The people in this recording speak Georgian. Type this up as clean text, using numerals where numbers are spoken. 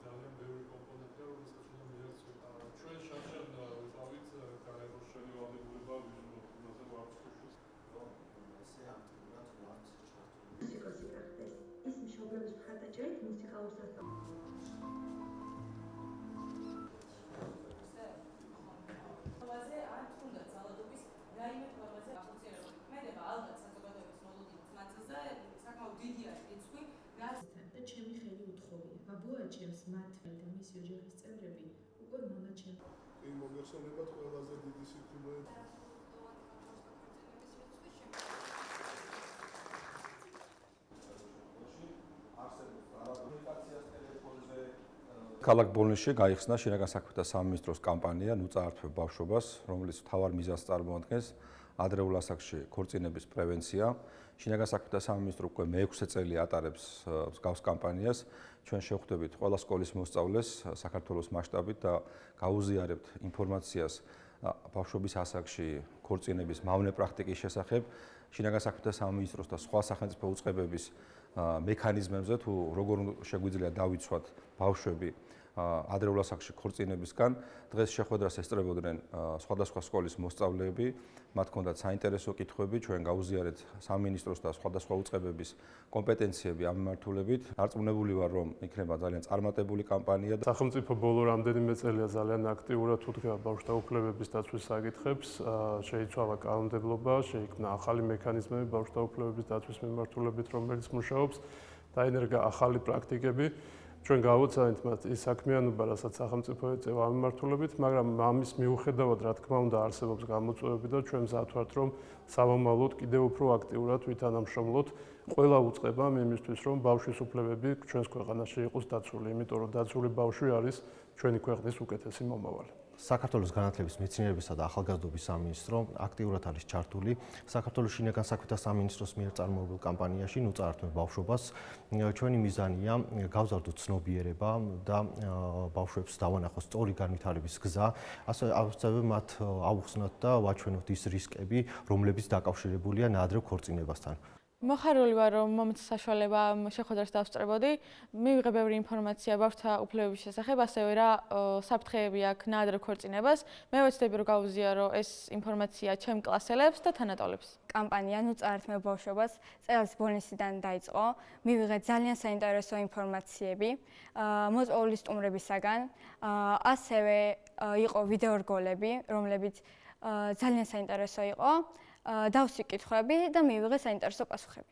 ძალიან ბევრი კომპონენტია, რომელსაც უნდა მიაღწიოთ. ჩვენ შარშან ვიყავით გაეროშენი ვალდებულება ვიზუალურზე ვარცხიშვის. ის მშობლების მხარდაჭერით მუსიკალურ სასწავლებლად. ჩემი ხელი უთხოვია. ბაბუაჩემს მათი და მისი ოჯახის წევრები უკვე მონაჩემ. იმ მოგეხსენებათ ყველაზე დიდი სიკვდილი. ქალაქ ბოლნისში გაიხსნა შინაგან საქმეთა სამინისტროს კამპანია „ნუ წაართვებ ბავშვობას“, რომელიც მთავარ მიზანს წარმოადგენს ადრეულ ასაკში ქორწინების პრევენცია. შინაგან საქმეთა სამინისტრო უკვე მე-6 წელი ატარებს მსგავს კამპანიას. ჩვენ შევხვდებით ყველა სკოლის მოსწავლეს საქართველოს მასშტაბით და გაუზიარებთ ინფორმაციას ბავშვობის ასაკში ქორწინების მავნე პრაქტიკის შესახებ. შინაგან საქმეთა სამინისტროს და სხვა სახელმწიფო უწყებების მექანიზმებზე თუ როგორ შეგვიძლია დავიცვათ ბავშვები ადრეულ ასაკში ქორწინებისგან. დღეს შეხვედრას ესწრებოდნენ სხვადასხვა სკოლის მოსწავლეები, მათ ჰქონდათ საინტერესო კითხვები, ჩვენ გაუზიარეთ სამინისტროს და სხვადასხვა უწყებების კომპეტენციები ამ მიმართულებით. დარწმუნებული ვარ, რომ იქნება ძალიან წარმატებული კამპანია. სახელმწიფო ბოლო რამდენიმე წელია ძალიან აქტიურად უთხრა ბავშვთა უფლებების დაცვის საკითხებს, შეიცვალა კანონმდებლობა, შეიქმნა ახალი მექანიზმები ბავშვთა უფლებების დაცვის მიმართულებით, რომელიც მუშაობს, დაინერგა ახალი პრაქტიკები. ჩვენ გავუცანით მათ ის საქმიანობა, რასაც სახელმწიფო ეწევა ამ მიმართულებით, მაგრამ ამის მიუხედავად, რა თქმა უნდა, არსებობს გამოწვევები და ჩვენ მზად ვართ, რომ სამომავლოდ კიდევ უფრო აქტიურად ვითანამშრომლოთ ყველა უწყებამ იმისთვის, რომ ბავშვის უფლებები ჩვენს ქვეყანაში იყოს დაცული, იმიტომ რომ დაცული ბავშვი არის ჩვენი ქვეყნის უკეთესი მომავალი. საქართველოს განათლების, მეცნიერებისა და ახალგაზრდობის სამინისტრო აქტიურად არის ჩართული საქართველოს შინაგან საქმეთა სამინისტროს მიერ წარმოებულ კამპანიაში „ნუ წაართვებ ბავშვობას“. ჩვენი მიზანია გავზარდოთ ცნობიერება და ბავშვებს დავანახოთ სწორი განვითარების გზა, ასევე მათ ავუხსნათ და ვაჩვენოთ ის რისკები, რომლებიც დაკავშირებულია ნაადრევ ქორწინებასთან. მოხარული ვარ, რომ მომეც საშუალება შეხვედრას დავსწრებოდი. მივიღე ბევრი ინფორმაცია ბავშვთა უფლებების შესახებ, ასევე რა საფრთხეები აქვს ნაადრევ ქორწინებას. მე ვეცდები, რომ გავუზიარო ეს ინფორმაცია ჩემ კლასელებს და თანატოლებს. კამპანია „ნუ წაართვებ ბავშვობას“ წელს ბოლნისიდან დაიწყო. მივიღე ძალიან საინტერესო ინფორმაციები მოწვეული სტუმრებისაგან. ასევე იყო ვიდეორგოლები, რომლებიც ძალიან საინტერესო იყო. დავსვი კითხვები და მივიღე საინტერესო პასუხები.